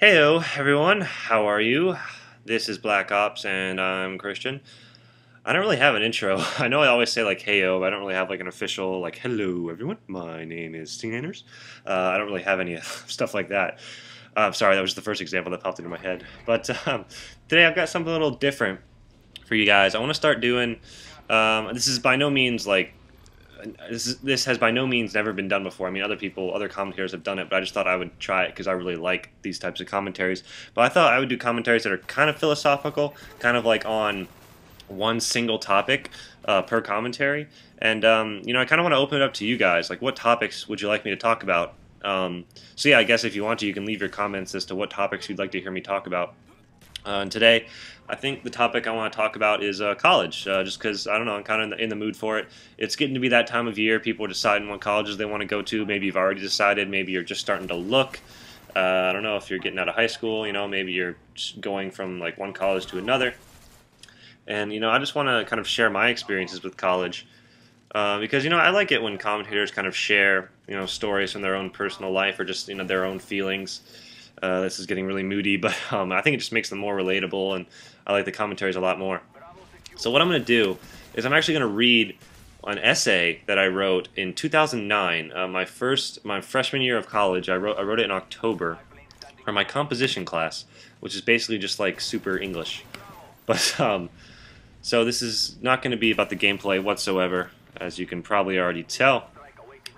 Heyo, everyone. How are you? This is Black Ops, and I'm Christian. I don't really have an intro. I know I always say like "heyo," but I don't really have like an official like "hello, everyone. My name is Steeners." I don't really have any stuff like that. Sorry, that was the first example that popped into my head. But today I've got something a little different for you guys. I want to start doing. This is by no means like this has by no means never been done before. I mean, other commentators have done it, but I just thought I would try it because I really like these types of commentaries. But I thought I would do commentaries that are kind of philosophical, kind of like on one single topic per commentary. And I kind of want to open it up to you guys. Like, what topics would you like me to talk about? So yeah, I guess if you want to, you can leave your comments as to what topics you'd like to hear me talk about. And today, I think the topic I want to talk about is college, just because, I don't know, I'm kind of in the mood for it. It's getting to be that time of year. People are deciding what colleges they want to go to. Maybe you've already decided. Maybe you're just starting to look. I don't know if you're getting out of high school. Maybe you're just going from like one college to another. And, I just want to kind of share my experiences with college. Because, I like it when commentators kind of share, stories from their own personal life or just, their own feelings. This is getting really moody, but I think it just makes them more relatable, and I like the commentaries a lot more. So what I'm going to do is I'm actually going to read an essay that I wrote in 2009, my freshman year of college. I wrote it in October for my composition class, which is basically just like super English. But so this is not going to be about the gameplay whatsoever, as you can probably already tell.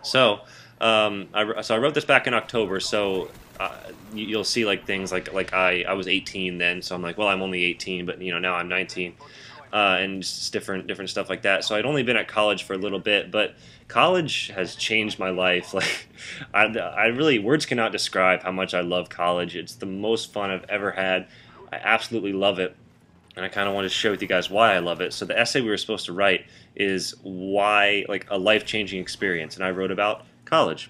So I wrote this back in October, so you'll see like things like I was 18 then, so I'm like, well, I'm only 18, but now I'm 19, and just different stuff like that. So I'd only been at college for a little bit, but college has changed my life. Like, I really, words cannot describe how much I love college. It's the most fun I've ever had. I absolutely love it, and I kind of wanted to share with you guys why I love it. So the essay we were supposed to write is why, like, a life-changing experience, and I wrote about college.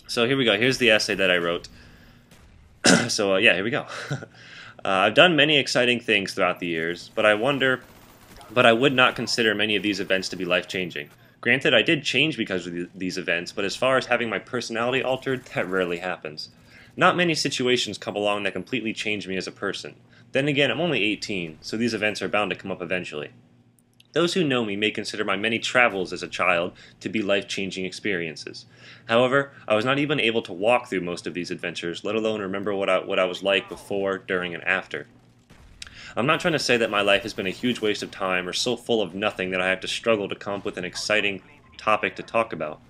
So here we go. Here's the essay that I wrote. So yeah, here we go. I've done many exciting things throughout the years, but I would not consider many of these events to be life-changing. Granted, I did change because of these events, but as far as having my personality altered, that rarely happens. Not many situations come along that completely change me as a person. Then again, I'm only 18, so these events are bound to come up eventually. Those who know me may consider my many travels as a child to be life-changing experiences. However, I was not even able to walk through most of these adventures, let alone remember what I was like before, during, and after. I'm not trying to say that my life has been a huge waste of time or so full of nothing that I have to struggle to come up with an exciting topic to talk about.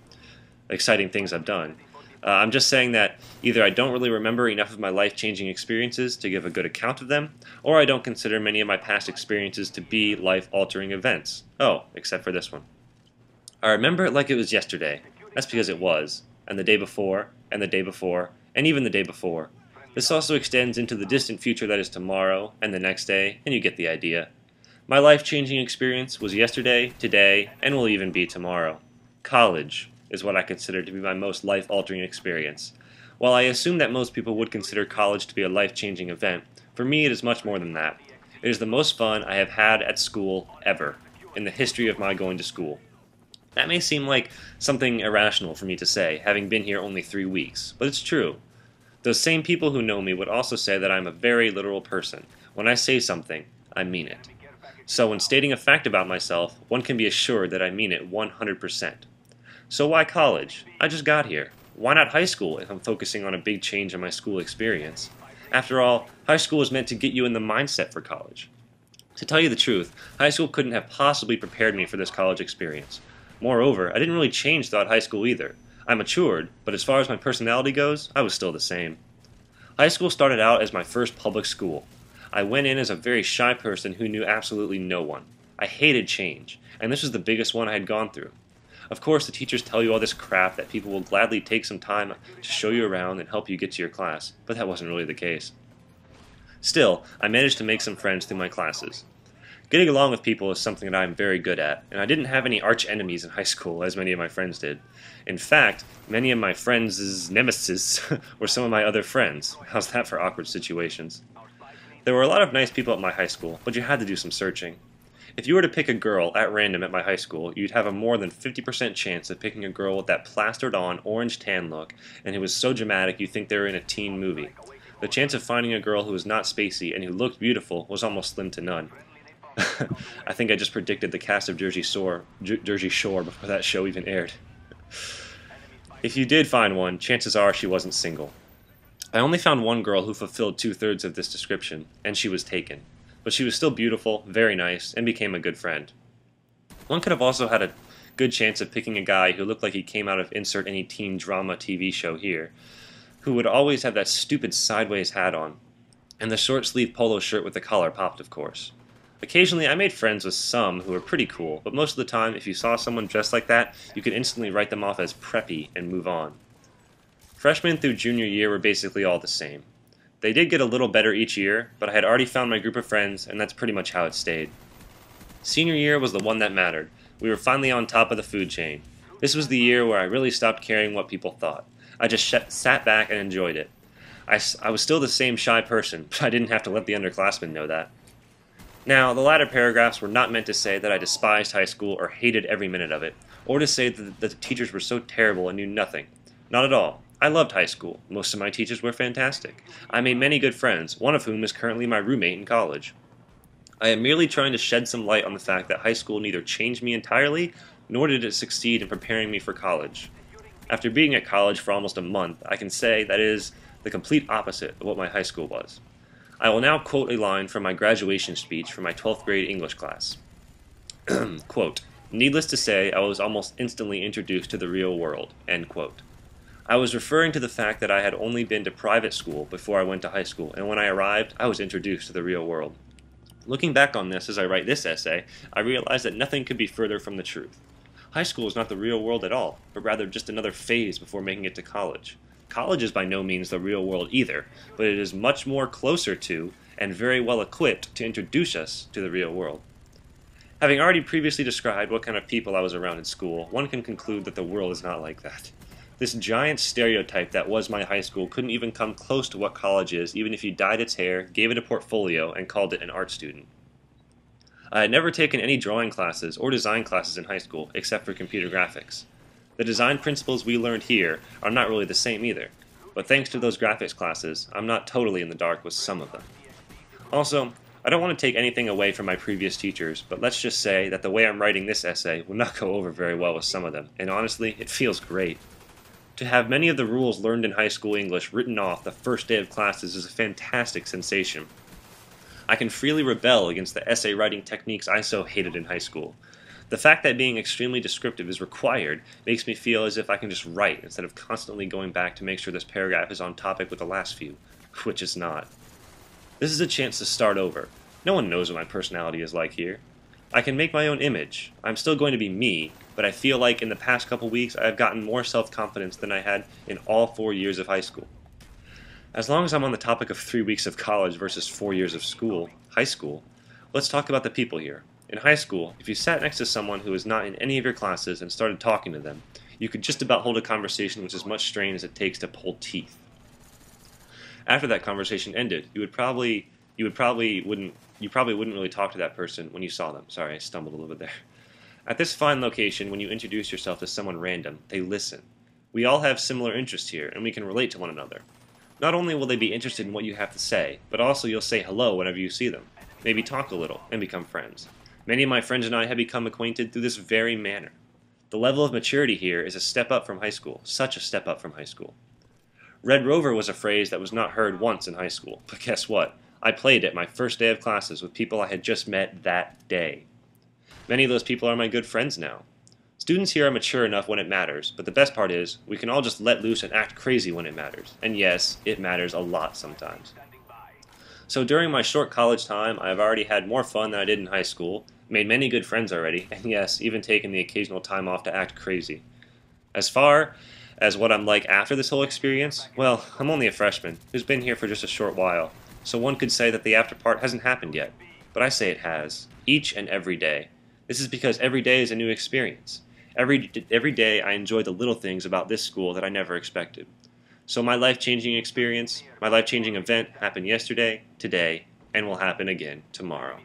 Exciting things I've done. I'm just saying that either I don't really remember enough of my life-changing experiences to give a good account of them, or I don't consider many of my past experiences to be life-altering events. Oh, except for this one. I remember it like it was yesterday. That's because it was, and the day before, and the day before, and even the day before. This also extends into the distant future that is tomorrow, and the next day, and you get the idea. My life-changing experience was yesterday, today, and will even be tomorrow. College is what I consider to be my most life-altering experience. While I assume that most people would consider college to be a life-changing event, for me it is much more than that. It is the most fun I have had at school ever, in the history of my going to school. That may seem like something irrational for me to say, having been here only 3 weeks, but it's true. Those same people who know me would also say that I am a very literal person. When I say something, I mean it. So when stating a fact about myself, one can be assured that I mean it 100%. So why college? I just got here. Why not high school if I'm focusing on a big change in my school experience? After all, high school is meant to get you in the mindset for college. To tell you the truth, high school couldn't have possibly prepared me for this college experience. Moreover, I didn't really change throughout high school either. I matured, but as far as my personality goes, I was still the same. High school started out as my first public school. I went in as a very shy person who knew absolutely no one. I hated change, and this was the biggest one I had gone through. Of course, the teachers tell you all this crap that people will gladly take some time to show you around and help you get to your class, but that wasn't really the case. Still, I managed to make some friends through my classes. Getting along with people is something that I am very good at, and I didn't have any arch enemies in high school as many of my friends did. In fact, many of my friends' nemesis were some of my other friends. How's that for awkward situations? There were a lot of nice people at my high school, but you had to do some searching. If you were to pick a girl at random at my high school, you'd have a more than 50% chance of picking a girl with that plastered-on orange tan look and who was so dramatic you'd think they were in a teen movie. The chance of finding a girl who was not spacey and who looked beautiful was almost slim to none. I think I just predicted the cast of Jersey Shore before that show even aired. If you did find one, chances are she wasn't single. I only found one girl who fulfilled 2/3 of this description, and she was taken. But she was still beautiful, very nice, and became a good friend. One could have also had a good chance of picking a guy who looked like he came out of insert any teen drama TV show here, who would always have that stupid sideways hat on, and the short-sleeved polo shirt with the collar popped, of course. Occasionally, I made friends with some who were pretty cool, but most of the time, if you saw someone dressed like that, you could instantly write them off as preppy and move on. Freshman through junior year were basically all the same. They did get a little better each year, but I had already found my group of friends, and that's pretty much how it stayed. Senior year was the one that mattered. We were finally on top of the food chain. This was the year where I really stopped caring what people thought. I just sat back and enjoyed it. I was still the same shy person, but I didn't have to let the underclassmen know that. Now, the latter paragraphs were not meant to say that I despised high school or hated every minute of it, or to say that the teachers were so terrible and knew nothing. Not at all. I loved high school. Most of my teachers were fantastic. I made many good friends, one of whom is currently my roommate in college. I am merely trying to shed some light on the fact that high school neither changed me entirely, nor did it succeed in preparing me for college. After being at college for almost a month, I can say that it is the complete opposite of what my high school was. I will now quote a line from my graduation speech from my 12th grade English class. Quote, "Needless to say, I was almost instantly introduced to the real world." End quote. I was referring to the fact that I had only been to private school before I went to high school, and when I arrived, I was introduced to the real world. Looking back on this as I write this essay, I realize that nothing could be further from the truth. High school is not the real world at all, but rather just another phase before making it to college. College is by no means the real world either, but it is much more closer to, and very well equipped to introduce us to the real world. Having already previously described what kind of people I was around in school, one can conclude that the world is not like that. This giant stereotype that was my high school couldn't even come close to what college is, even if you dyed its hair, gave it a portfolio, and called it an art student. I had never taken any drawing classes or design classes in high school, except for computer graphics. The design principles we learned here are not really the same either, but thanks to those graphics classes, I'm not totally in the dark with some of them. Also, I don't want to take anything away from my previous teachers, but let's just say that the way I'm writing this essay will not go over very well with some of them, and honestly, it feels great. To have many of the rules learned in high school English written off the first day of classes is a fantastic sensation. I can freely rebel against the essay writing techniques I so hated in high school. The fact that being extremely descriptive is required makes me feel as if I can just write instead of constantly going back to make sure this paragraph is on topic with the last few, which it's not. This is a chance to start over. No one knows what my personality is like here. I can make my own image. I'm still going to be me, but I feel like in the past couple weeks I have gotten more self-confidence than I had in all 4 years of high school. As long as I'm on the topic of 3 weeks of college versus 4 years of high school, let's talk about the people here. In high school, if you sat next to someone who was not in any of your classes and started talking to them, you could just about hold a conversation with as much strain as it takes to pull teeth. After that conversation ended, you probably wouldn't really talk to that person when you saw them. Sorry, I stumbled a little bit there. At this fine location, when you introduce yourself to someone random, they listen. We all have similar interests here, and we can relate to one another. Not only will they be interested in what you have to say, but also you'll say hello whenever you see them. Maybe talk a little, and become friends. Many of my friends and I have become acquainted through this very manner. The level of maturity here is a step up from high school, such a step up from high school. Red Rover was a phrase that was not heard once in high school, but guess what? I played it my first day of classes with people I had just met that day. Many of those people are my good friends now. Students here are mature enough when it matters, but the best part is, we can all just let loose and act crazy when it matters. And yes, it matters a lot sometimes. So during my short college time, I have already had more fun than I did in high school, made many good friends already, and yes, even taken the occasional time off to act crazy. As far as what I'm like after this whole experience, well, I'm only a freshman, who's been here for just a short while, so one could say that the after part hasn't happened yet. But I say it has, each and every day. This is because every day is a new experience. Every day I enjoy the little things about this school that I never expected. So my life-changing experience, my life-changing event happened yesterday, today, and will happen again tomorrow.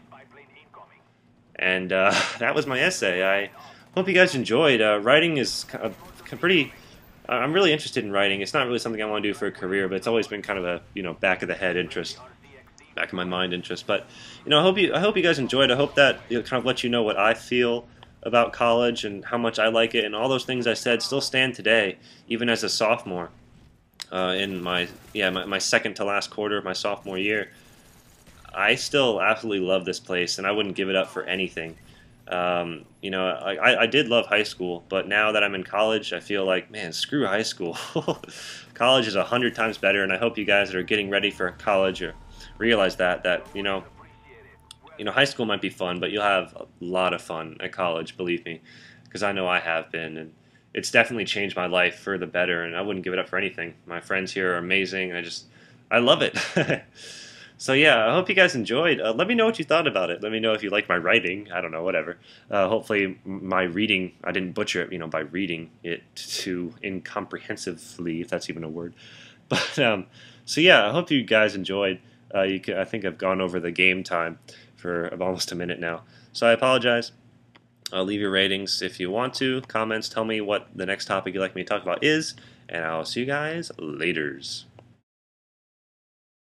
And that was my essay. I hope you guys enjoyed. Writing is a pretty I'm really interested in writing. It's not really something I want to do for a career, but it's always been kind of a back of the head interest, back of my mind interest. But I hope you guys enjoyed. I hope that kind of let you know what I feel about college and how much I like it, and all those things I said still stand today, even as a sophomore in my second to last quarter of my sophomore year. I still absolutely love this place, and I wouldn't give it up for anything. I did love high school, but now that I'm in college, I feel like, man, screw high school. College is 100 times better, and I hope you guys that are getting ready for college or realize that high school might be fun, but you'll have a lot of fun at college, believe me, because I know I have been, and it's definitely changed my life for the better, and I wouldn't give it up for anything. My friends here are amazing, and I love it. So yeah, I hope you guys enjoyed. Let me know what you thought about it. Let me know if you like my writing. I don't know, whatever. Hopefully my reading, I didn't butcher it, by reading it too incomprehensively, if that's even a word. But so yeah, I hope you guys enjoyed. I think I've gone over the game time for almost a minute now. So I apologize. Leave your ratings if you want to. Comments, tell me what the next topic you'd like me to talk about is, and I'll see you guys laters.